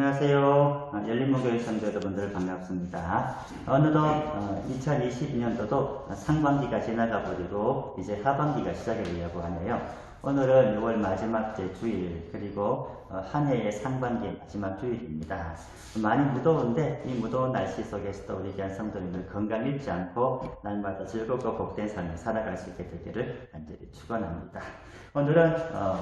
안녕하세요. 열린목요일 성도 여러분들 반갑습니다. 어느덧 2022년도도 상반기가 지나가 버리고 이제 하반기가 시작이 되려고 하네요. 오늘은 6월 마지막 주일 그리고 한 해의 상반기 마지막 주일입니다. 많이 무더운데 이 무더운 날씨 속에서도 우리 귀한 성도님들 건강 잃지 않고 날마다 즐겁고 복된 삶을 살아갈 수 있게 되기를 간절히 축원합니다. 오늘은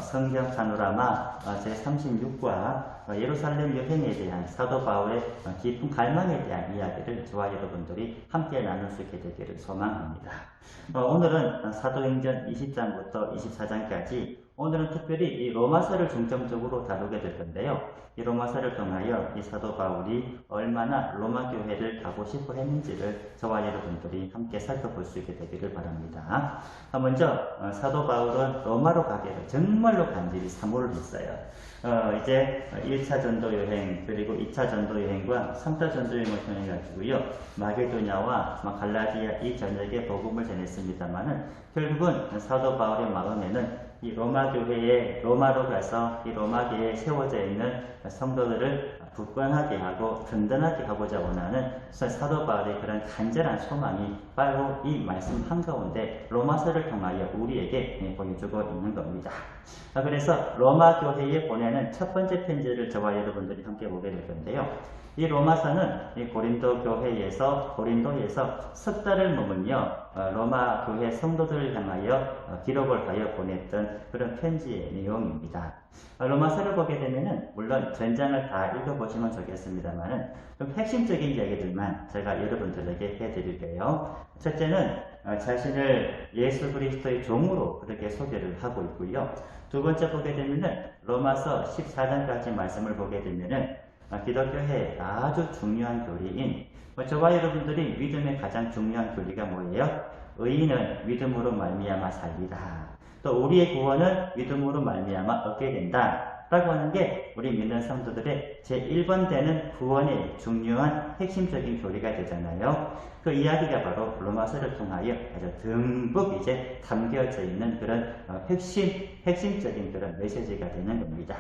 성경 파노라마 제36과 예루살렘 여행에 대한 사도 바울의 깊은 갈망에 대한 이야기를 저와 여러분들이 함께 나눌 수 있게 되기를 소망합니다. 오늘은 사도행전 20장부터 24장까지 오늘은 특별히 이 로마서를 중점적으로 다루게 될 건데요. 이 로마서를 통하여 이 사도 바울이 얼마나 로마 교회를 가고 싶어 했는지를 저와 여러분들이 함께 살펴볼 수 있게 되기를 바랍니다. 먼저 사도 바울은 로마로 가기를 정말로 간절히 사모를 했어요. 이제 1차 전도 여행 그리고 2차 전도 여행과 3차 전도 여행을 통해 가지고요. 마게도냐와 갈라디아 이 전역에 복음을 전했습니다만은 결국은 사도 바울의 마음에는 이 로마 교회에 로마로 가서 이 로마교회에 세워져 있는 성도들을 굳건하게 하고 든든하게 하고자 원하는 사도 바울의 그런 간절한 소망이 바로 이 말씀 한가운데 로마서를 통하여 우리에게 보여주고 있는 겁니다. 그래서 로마 교회에 보내는 첫 번째 편지를 저와 여러분들이 함께 보게 될 건데요. 이 로마서는 이 고린도에서 석 달을 머문요 로마 교회 성도들을 향하여 기록을 하여 보냈던 그런 편지의 내용입니다. 로마서를 보게 되면은 물론 전장을 다 읽어보시면 좋겠습니다만은 좀 핵심적인 이야기들만 제가 여러분들에게 해드릴게요. 첫째는 자신을 예수 그리스도의 종으로 그렇게 소개를 하고 있고요. 두 번째 보게 되면은 로마서 14장까지 말씀을 보게 되면은 기독교의 아주 중요한 교리인 저와 여러분들이 믿음의 가장 중요한 교리가 뭐예요? 의인은 믿음으로 말미암아 살리라. 또 우리의 구원은 믿음으로 말미암아 얻게 된다. 라고 하는 게 우리 믿는 성도들의 제1번 되는 구원의 중요한 핵심적인 교리가 되잖아요. 그 이야기가 바로 로마서를 통하여 아주 듬뿍 이제 담겨져 있는 그런 핵심적인 그런 메시지가 되는 겁니다.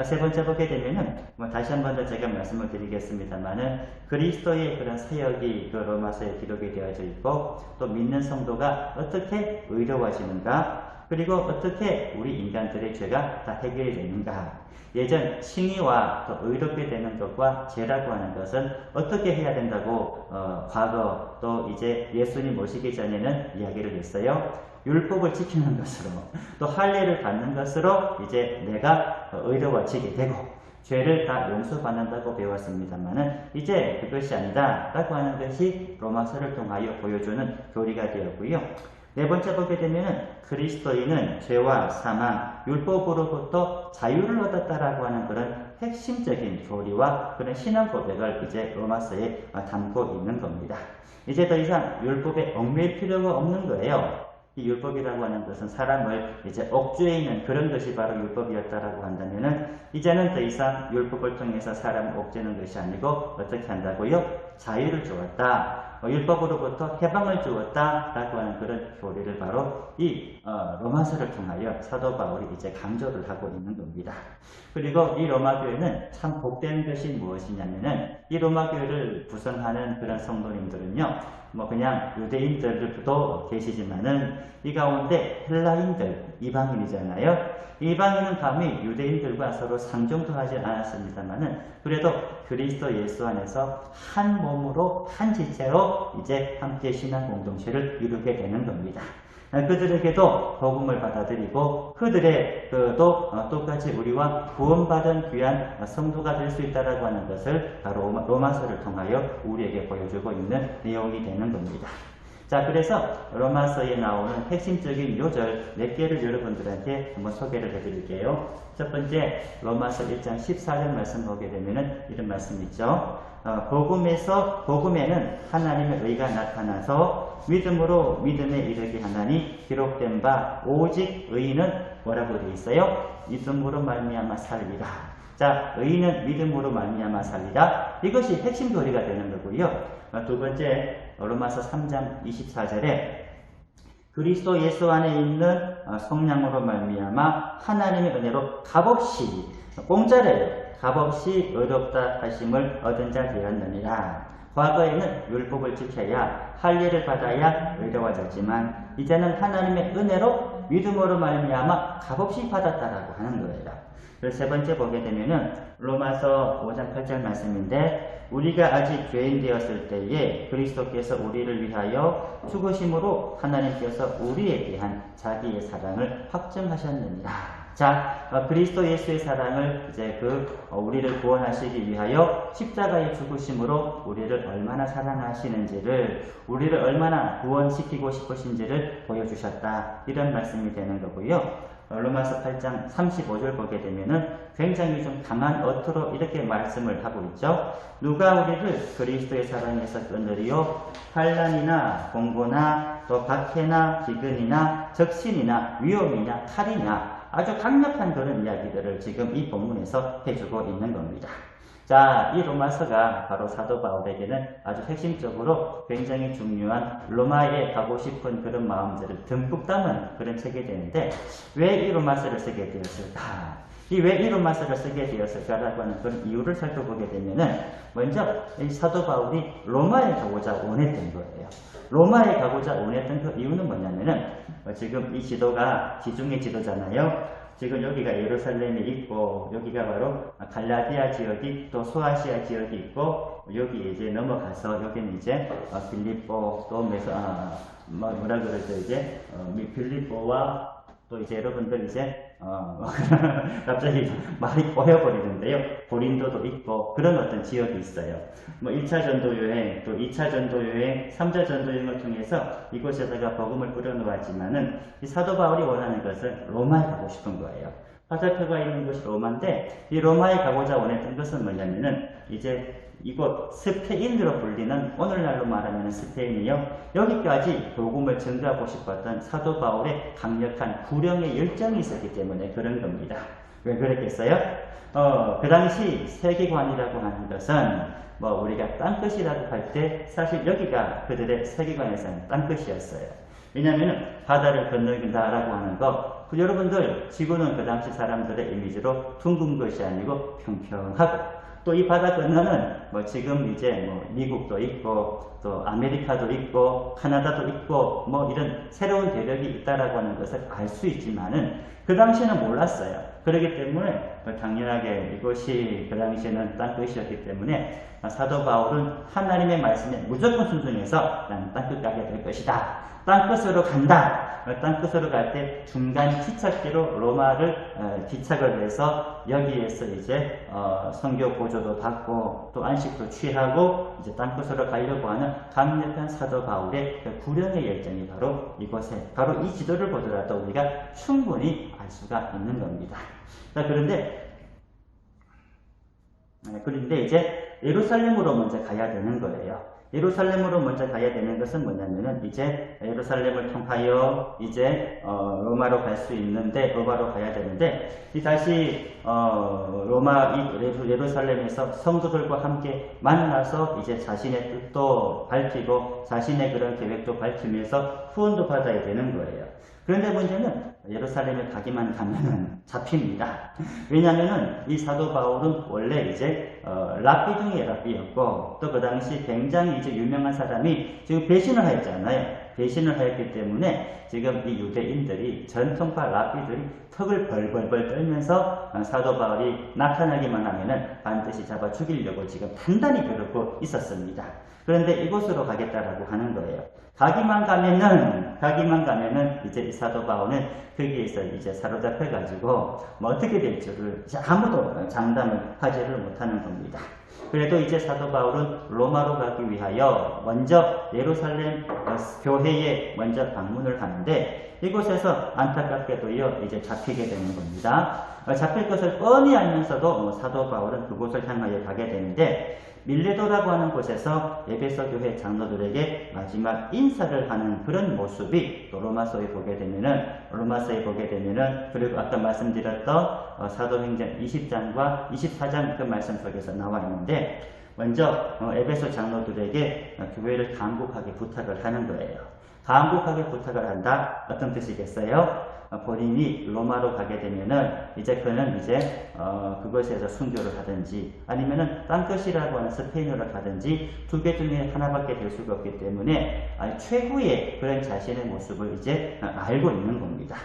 세 번째 보게 되면은 다시 한 번 더 제가 말씀을 드리겠습니다만은 그리스도의 그런 사역이 그 로마서에 기록이 되어져 있고 또 믿는 성도가 어떻게 의로워지는가 그리고 어떻게 우리 인간들의 죄가 다 해결이 되는가. 예전 칭의와 또 의롭게 되는 것과 죄라고 하는 것은 어떻게 해야 된다고 과거 또 이제 예수님 오시기 전에는 이야기를 했어요. 율법을 지키는 것으로 또 할례를 받는 것으로 이제 내가 의로워지게 되고 죄를 다 용서받는다고 배웠습니다만은 이제 그것이 아니다 라고 하는 것이 로마서를 통하여 보여주는 교리가 되었고요. 네 번째 보게 되면은 그리스도인은 죄와 사망, 율법으로부터 자유를 얻었다라고 하는 그런 핵심적인 교리와 그런 신앙 고백을 이제 로마서에 담고 있는 겁니다. 이제 더 이상 율법에 얽매일 필요가 없는 거예요. 이 율법이라고 하는 것은 사람을 이제 억죄해 있는 그런 것이 바로 율법이었다라고 한다면은 이제는 더 이상 율법을 통해서 사람을 억죄는 것이 아니고 어떻게 한다고요? 자유를 주었다. 율법으로부터 해방을 주었다 라고 하는 그런 교리를 바로 이 로마서를 통하여 사도 바울이 이제 강조를 하고 있는 겁니다. 그리고 이 로마 교회는 참 복된 것이 무엇이냐면은 이 로마 교회를 구성하는 그런 성도님들은요 그냥 유대인들도 계시지만은 이 가운데 헬라인들 이방인이잖아요. 이방인은 감히 유대인들과 서로 상종도 하지 않았습니다만은 그래도 그리스도 예수 안에서 한 몸으로 한 지체로 이제 함께 신앙 공동체를 이루게 되는 겁니다. 그들에게도 복음을 받아들이고 그들에게도 똑같이 우리와 구원받은 귀한 성도가 될 수 있다라고 하는 것을 바로 로마서를 통하여 우리에게 보여주고 있는 내용이 되는 겁니다. 자, 그래서 로마서에 나오는 핵심적인 요절 4개를 여러분들한테 한번 소개를 해드릴게요. 첫 번째, 로마서 1장 14절 말씀 보게 되면은 이런 말씀 있죠. 복음에는 하나님의 의가 나타나서 믿음으로 믿음에 이르게 하나니 기록된 바 오직 의인은 뭐라고 되어 있어요? 믿음으로 말미암아 살리라. 자, 의인은 믿음으로 말미암아 살리라. 이것이 핵심 교리가 되는 거고요. 두 번째, 로마서 3장 24절에 그리스도 예수 안에 있는 성령으로 말미암아 하나님의 은혜로 값없이 공짜래요. 값없이 의롭다 하심을 얻은 자 되었느니라. 과거에는 율법을 지켜야 할례를 받아야 의로워졌지만 이제는 하나님의 은혜로 믿음으로 말미암아 값없이 받았다라고 하는 거예요. 그래서 세 번째 보게 되면은 로마서 5장 8절 말씀인데 우리가 아직 죄인 되었을 때에 그리스도께서 우리를 위하여 죽으심으로 하나님께서 우리에 대한 자기의 사랑을 확증하셨느니라. 자, 그리스도 예수의 사랑을 이제 우리를 구원하시기 위하여 십자가에 죽으심으로 우리를 얼마나 사랑하시는지를, 우리를 얼마나 구원시키고 싶으신지를 보여주셨다. 이런 말씀이 되는 거고요. 로마서 8장 35절 보게 되면은 굉장히 좀 강한 어투로 이렇게 말씀을 하고 있죠. 누가 우리를 그리스도의 사랑에서 끊으리요? 환난이나 공고나 또 박해나 기근이나 적신이나 위험이나 칼이냐, 아주 강력한 그런 이야기들을 지금 이 본문에서 해주고 있는 겁니다. 자, 이 로마서가 바로 사도 바울에게는 아주 핵심적으로 굉장히 중요한 로마에 가고 싶은 그런 마음들을 듬뿍 담은 그런 책이 되는데, 왜 이 로마서를 쓰게 되었을까? 왜 이 로마서를 쓰게 되었을까라고 하는 그런 이유를 살펴보게 되면은, 먼저 이 사도 바울이 로마에 가고자 원했던 거예요. 로마에 가고자 원했던 그 이유는 뭐냐면은, 지금 이 지도가 지중해 지도잖아요. 지금 여기가 예루살렘이 있고, 여기가 바로 갈라디아 지역이, 또 소아시아 지역이 있고, 여기 이제 넘어가서 여기는 이제 빌립보, 또 뭐라 그러죠, 이제 빌립보와 또 이제 여러분들 이제 갑자기 말이 꼬여버리는데요. 고린도도 있고 그런 어떤 지역이 있어요. 1차 전도 여행, 또 2차 전도 여행, 3차 전도 여행을 통해서 이곳에다가 복음을 뿌려놓았지만은 이 사도 바울이 원하는 것은 로마에 가고 싶은 거예요. 화살표가 있는 곳이 로마인데, 이 로마에 가고자 원했던 것은 뭐냐면은 이제 이곳 스페인으로 불리는, 오늘날로 말하면 스페인이요, 여기까지 복음을 전가하고 싶었던 사도 바울의 강력한 구령의 열정이 있었기 때문에 그런 겁니다. 왜 그랬겠어요? 그 당시 세계관이라고 하는 것은 우리가 땅끝이라고 할 때 사실 여기가 그들의 세계관에서는 땅끝이었어요. 왜냐하면 바다를 건너긴다라고 하는 거, 여러분들 지구는 그 당시 사람들의 이미지로 둥근 것이 아니고 평평하고, 또 이 바다 건너는 지금 이제 미국도 있고 또 아메리카도 있고 카나다도 있고 이런 새로운 대륙이 있다라고 하는 것을 알 수 있지만은 그 당시에는 몰랐어요. 그렇기 때문에 당연하게 이것이 그 당시에는 땅끝이었기 때문에 사도 바울은 하나님의 말씀에 무조건 순종해서 나는 땅끝 가게 될 것이다. 땅끝으로 간다. 땅끝으로 갈 때 중간 기착지로 로마를 기착을 해서 여기에서 이제 선교 보조도 받고 또 안식도 취하고 이제 땅끝으로 가려고 하는 강력한 사도 바울의 그 구령의 열정이 바로 이곳에, 바로 이 지도를 보더라도 우리가 충분히 알 수가 있는 겁니다. 자, 그런데 이제 예루살렘으로 먼저 가야 되는 거예요. 예루살렘으로 먼저 가야 되는 것은 뭐냐면은 이제 예루살렘을 통하여 이제 로마로 갈 수 있는데, 로마로 가야 되는데, 다시 예루살렘에서 성도들과 함께 만나서 이제 자신의 뜻도 밝히고 자신의 그런 계획도 밝히면서 후원도 받아야 되는 거예요. 그런데 문제는 예루살렘에 가기만 가면은 잡힙니다. 왜냐면은 이 사도 바울은 원래 이제 랍비 중에 랍비였고, 또 그 당시 굉장히 이제 유명한 사람이 지금 배신을 하였잖아요. 배신을 하였기 때문에 지금 이 유대인들이, 전통파 랍비들이 턱을 벌벌벌 떨면서 사도 바울이 나타나기만 하면은 반드시 잡아 죽이려고 지금 단단히 그러고 있었습니다. 그런데 이곳으로 가겠다라고 하는 거예요. 가기만 가면은 이제 이 사도 바울은 거기에서 이제 사로잡혀가지고 어떻게 될 줄을 아무도 장담을 하지를 못하는 겁니다. 그래도 이제 사도 바울은 로마로 가기 위하여 먼저 예루살렘 교회에 먼저 방문을 하는데, 이곳에서 안타깝게도요 이제 잡히게 되는 겁니다. 잡힐 것을 뻔히 알면서도 사도 바울은 그곳을 향하여 가게 되는데, 밀레도라고 하는 곳에서 에베소 교회 장로들에게 마지막 인사를 하는 그런 모습이 또 로마서에 보게 되면은, 그리고 아까 말씀드렸던 사도행전 20장과 24장 그 말씀 속에서 나와 있는데, 먼저 에베소 장로들에게 교회를 간곡하게 부탁을 하는 거예요. 간곡하게 부탁을 한다. 어떤 뜻이겠어요? 본인이 로마로 가게 되면은 이제 그는 이제 그것에서 순교를 하든지 아니면은 땅끝이라고 하는 스페인어를 가든지 두 개 중에 하나밖에 될 수가 없기 때문에 최후의 그런 자신의 모습을 이제 알고 있는 겁니다.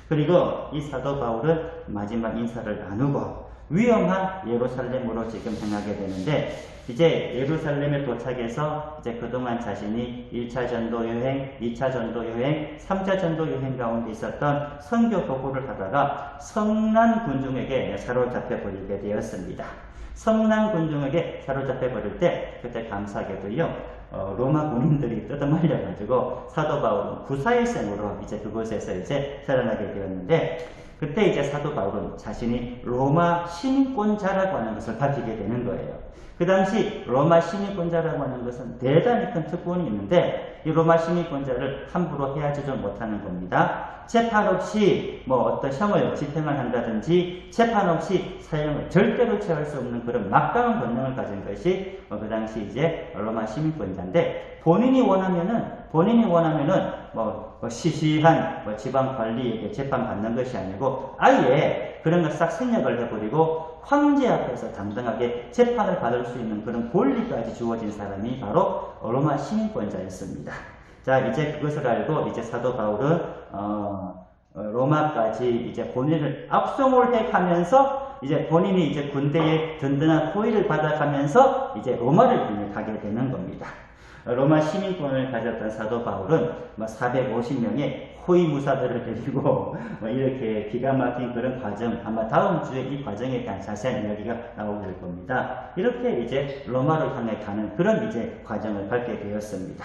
그리고 이 사도 바울은 마지막 인사를 나누고 위험한 예루살렘으로 지금 향하게 되는데 이제 예루살렘에 도착해서 이제 그동안 자신이 1차 전도 여행, 2차 전도 여행, 3차 전도 여행 가운데 있었던 선교 도구를 하다가 성난 군중에게 사로잡혀 버리게 되었습니다. 성난 군중에게 사로잡혀 버릴 때 그때 감사하게도요. 로마 군인들이 뜯어말려가지고 사도 바울은 구사일생으로 이제 그곳에서 이제 살아나게 되었는데 그때 이제 사도 바울은 자신이 로마 시민권자라고 하는 것을 밝히게 되는 거예요. 그 당시 로마 시민권자라고 하는 것은 대단히 큰 특권이 있는데 이 로마 시민권자를 함부로 헤아지지 못하는 겁니다. 재판 없이 어떤 형을 집행을 한다든지 재판 없이 사형을 절대로 취할 수 없는 그런 막강한 권능을 가진 것이 그 당시 이제 로마 시민권자인데 본인이 원하면은 시시한 지방 관리에게 재판받는 것이 아니고 아예 그런 걸 싹 생략을 해버리고 황제 앞에서 당당하게 재판을 받을 수 있는 그런 권리까지 주어진 사람이 바로 로마 시민권자였습니다. 자, 이제 그것을 알고 이제 사도 바울은 로마까지 이제 본인을 압송을 해가면서 이제 본인이 이제 군대의 든든한 호의를 받아가면서 이제 로마를 가게 되는 겁니다. 로마 시민권을 가졌던 사도 바울은 450명의 호위무사들을 데리고 이렇게 기가 막힌 그런 과정, 아마 다음 주에 이 과정에 대한 자세한 이야기가 나오게 될 겁니다. 이렇게 이제 로마로 향해 가는 그런 이제 과정을 밟게 되었습니다.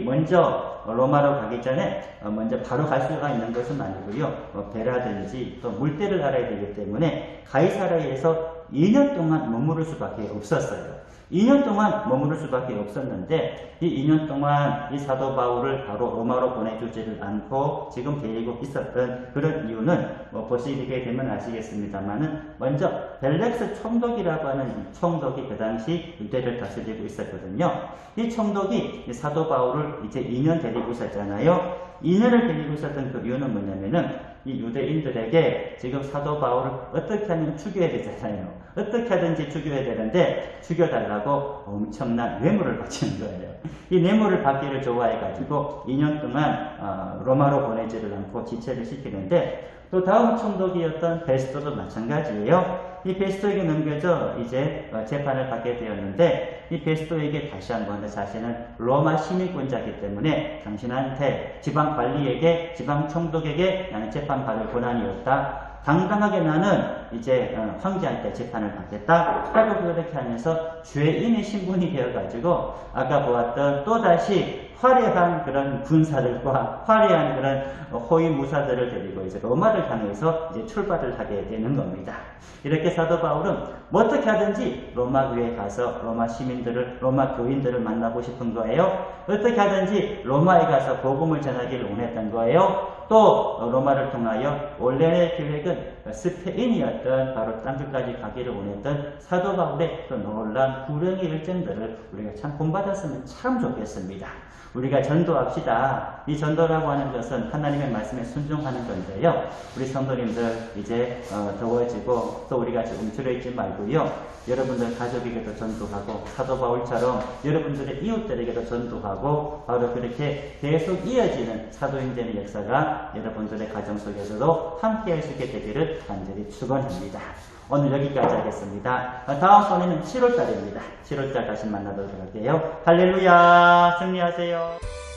먼저 로마로 가기 전에 먼저 바로 갈 수가 있는 것은 아니고요. 배라든지 또 물때를 알아야 되기 때문에 가이사라에서 2년 동안 머무를 수밖에 없었어요. 2년 동안 머무를 수밖에 없었는데 이 2년 동안 이 사도 바울을 바로 로마로 보내주지를 않고 지금 데리고 있었던 그런 이유는 보시게 되면 아시겠습니다만은 먼저 벨렉스 총독이라고 하는 총독이 그 당시 유대를 다스리고 있었거든요. 이 총독이 이 사도 바울을 이제 2년 데리고 있었잖아요. 2년을 데리고 있었던 그 이유는 뭐냐면은 이 유대인들에게 지금 사도 바울을 어떻게 하면 죽여야 되잖아요. 어떻게 하든지 죽여야 되는데 죽여달라고 엄청난 뇌물을 바치는 거예요. 이 뇌물을 받기를 좋아해가지고 2년 동안 로마로 보내지를 않고 지체를 시키는데 또 다음 총독이었던 베스토도 마찬가지예요. 이 베스토에게 넘겨져 이제 재판을 받게 되었는데 이 베스토에게 다시 한번 자신은 로마 시민권자이기 때문에 당신한테 지방 관리에게 지방 총독에게 나는 재판받을 권한이 없다. 당당하게 나는 이제 황제한테 재판을 받겠다 하고 그렇게 하면서 죄인의 신분이 되어가지고 아까 보았던 또다시 화려한 그런 군사들과 화려한 그런 호위무사들을 데리고 이제 로마를 향해서 이제 출발을 하게 되는 겁니다. 이렇게 사도 바울은 어떻게 하든지 로마 교회에 가서 로마 시민들을, 로마 교인들을 만나고 싶은 거예요. 어떻게 하든지 로마에 가서 복음을 전하기를 원했던 거예요. 또 로마를 통하여 원래의 계획은 스페인이었던 바로 땅끝까지 가기를 원했던 사도 바울의 그 놀라운 불행의 일정들을 우리가 참 본받았으면 참 좋겠습니다. 우리가 전도합시다. 이 전도라고 하는 것은 하나님의 말씀에 순종하는 건데요. 우리 성도님들 이제 더워지고 또 우리가 움츠려 있지 말고요. 여러분들 가족에게도 전도하고 사도 바울처럼 여러분들의 이웃들에게도 전도하고 바로 그렇게 계속 이어지는 사도인 되는 역사가 여러분들의 가정 속에서도 함께 할 수 있게 되기를 간절히 축원합니다. 오늘 여기까지 하겠습니다. 다음번에는 7월달입니다. 7월달 다시 만나도록 할게요. 할렐루야! 승리하세요.